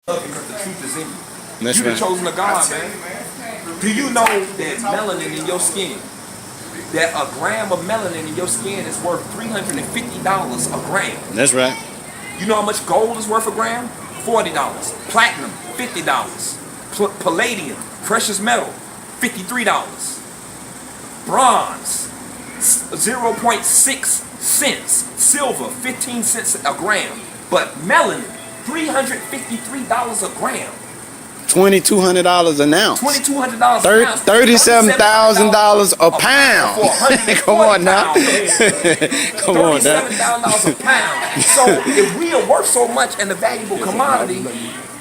Because the truth is in you. That's You're the right. chosen of God, man. Do you know that melanin in your skin, that a gram of melanin in your skin is worth $350 a gram? That's right. You know how much gold is worth a gram? $40. Platinum, $50. Palladium, precious metal, $53. Bronze, 0.6 cents. Silver, 15 cents a gram. But melanin, $353 a gram. $2,200 an ounce. $2,200 an ounce. $37,000 a pound. Come on now. Come on now. $37,000 a pound. So if we are worth so much and a valuable commodity,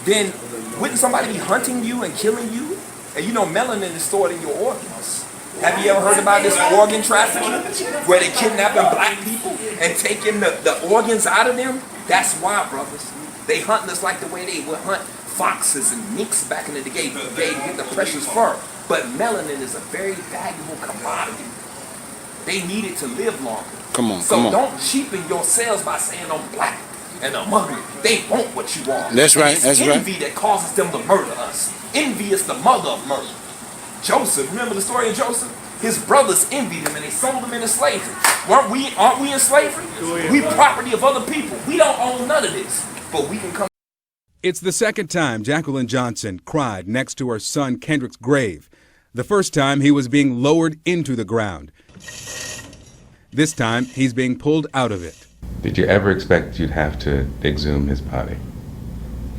then wouldn't somebody be hunting you and killing you? And you know melanin is stored in your organs. Have you ever heard about this organ trafficking, where they kidnapping black people and taking the organs out of them? That's why, brothers. They hunt us like the way they would hunt foxes and minks back in the day to get the precious fur. But melanin is a very valuable commodity. They need it to live longer. Come on, so come on. don't cheapen yourselves by saying I'm black and I'm ugly. They want what you are. That's right, It's that's right. envy that causes them to murder us. Envy is the mother of murder. Joseph, remember the story of Joseph? His brothers envied him and they sold him into slavery. Aren't we in slavery? We property of other people. We don't own none of this. But we can come. It's the second time Jacqueline Johnson cried next to her son Kendrick's grave. The first time he was being lowered into the ground. This time he's being pulled out of it. Did you ever expect you'd have to exhume his body?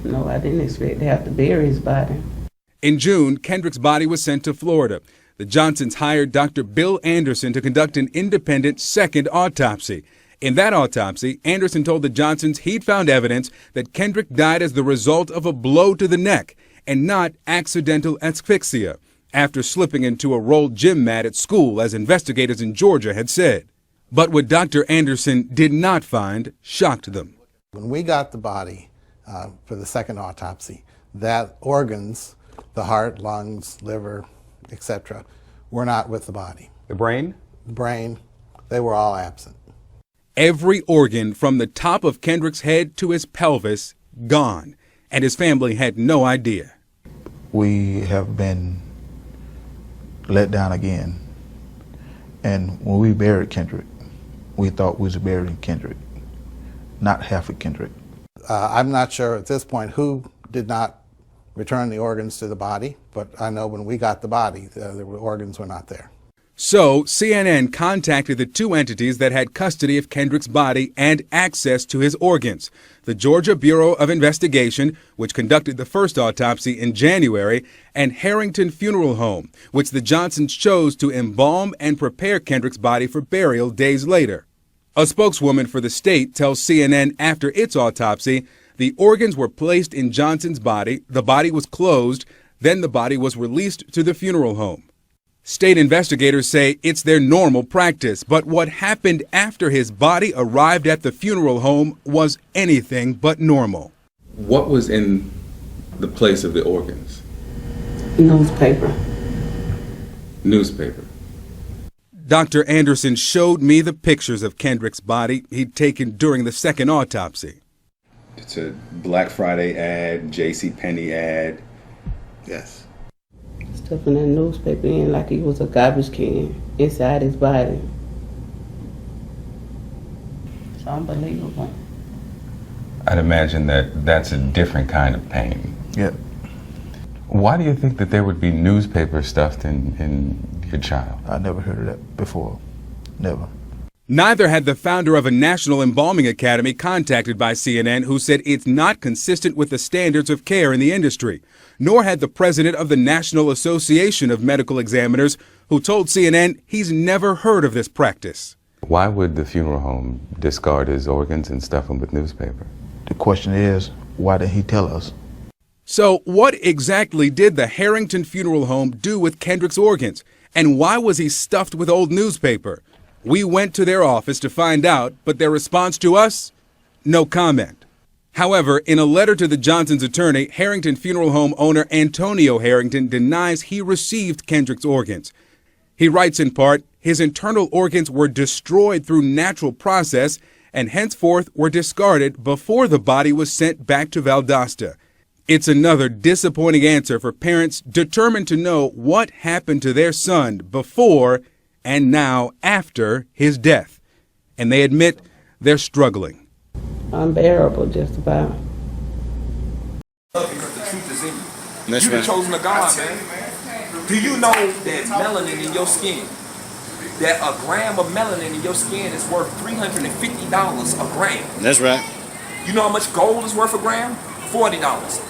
No, I didn't expect to have to bury his body. In June, Kendrick's body was sent to Florida. The Johnsons hired Dr. Bill Anderson to conduct an independent second autopsy. In that autopsy, Anderson told the Johnsons he'd found evidence that Kendrick died as the result of a blow to the neck and not accidental asphyxia, after slipping into a rolled gym mat at school, as investigators in Georgia had said. But what Dr. Anderson did not find shocked them. When we got the body for the second autopsy, that organs, the heart, lungs, liver, etc., were not with the body. The brain? The brain, they were all absent. Every organ from the top of Kendrick's head to his pelvis gone, and his family had no idea. We have been let down again. And when we buried Kendrick, we thought we was burying Kendrick, not half of Kendrick. I'm not sure at this point who did not return the organs to the body, but I know when we got the body, the organs were not there. So CNN contacted the two entities that had custody of Kendrick's body and access to his organs: the Georgia Bureau of Investigation, which conducted the first autopsy in January, and Harrington Funeral Home, which the Johnsons chose to embalm and prepare Kendrick's body for burial days later. A spokeswoman for the state tells CNN after its autopsy, the organs were placed in Johnson's body, the body was closed, then the body was released to the funeral home. State investigators say it's their normal practice, but what happened after his body arrived at the funeral home was anything but normal. What was in the place of the organs? Newspaper. Newspaper. Dr. Anderson showed me the pictures of Kendrick's body he'd taken during the second autopsy. It's a Black Friday ad, JCPenney ad. Yes. Stuffing that newspaper in like he was a garbage can inside his body. It's unbelievable. I'd imagine that that's a different kind of pain. Yep. Why do you think that there would be newspaper stuffed in your child? I never heard of that before. Never. Neither had the founder of a National Embalming Academy contacted by CNN, who said it's not consistent with the standards of care in the industry, nor had the president of the National Association of Medical Examiners, who told CNN he's never heard of this practice. Why would the funeral home discard his organs and stuff them with newspaper? The question is, why didn't he tell us? So what exactly did the Harrington Funeral Home do with Kendrick's organs? And why was he stuffed with old newspaper? We went to their office to find out, but their response to us? No comment. However, in a letter to the Johnsons' attorney, Harrington Funeral Home owner Antonio Harrington denies he received Kendrick's organs. He writes in part, his internal organs were destroyed through natural process and henceforth were discarded before the body was sent back to Valdosta. It's another disappointing answer for parents determined to know what happened to their son before and now after his death. And they admit they're struggling. Unbearable, just about. Because the truth is in you. That's You're right. the chosen of God, man. Do you know that melanin in your skin, that a gram of melanin in your skin is worth $350 a gram? That's right. You know how much gold is worth a gram? $40.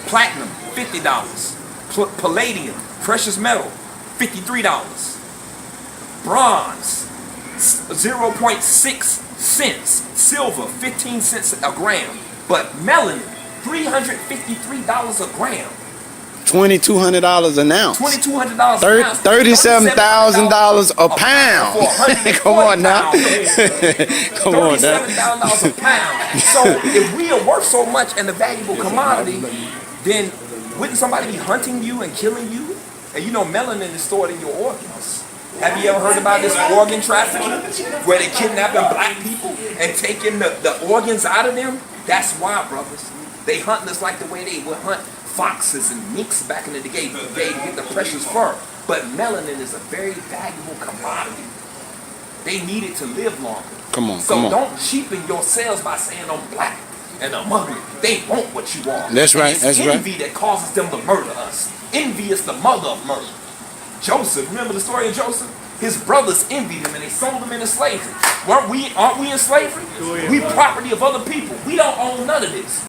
Platinum, $50. Palladium, precious metal, $53. Bronze, 0.6 cents. Silver, 15 cents a gram. But melanin, $353 a gram. $2,200 an ounce. $2,200 an ounce. $37,000 a pound. Come on now. Come on now. $37,000 a pound. So if we are worth so much and a valuable commodity, then wouldn't somebody be hunting you and killing you? And you know melanin is stored in your organs. Have you ever heard about this organ trafficking, where they kidnapping black people and taking the organs out of them? That's why, brothers. They hunting us like the way they would hunt foxes and minks back in the day to get the precious fur. But melanin is a very valuable commodity. They need it to live longer. Come on, so come on. don't cheapen yourselves by saying I'm black and I'm ugly. They want what you are. That's right, And that's it's right. envy that causes them to murder us. Envy is the mother of murder. Joseph, remember the story of Joseph? His brothers envied him and they sold him into slavery. Aren't we in slavery? We property of other people. We don't own none of this.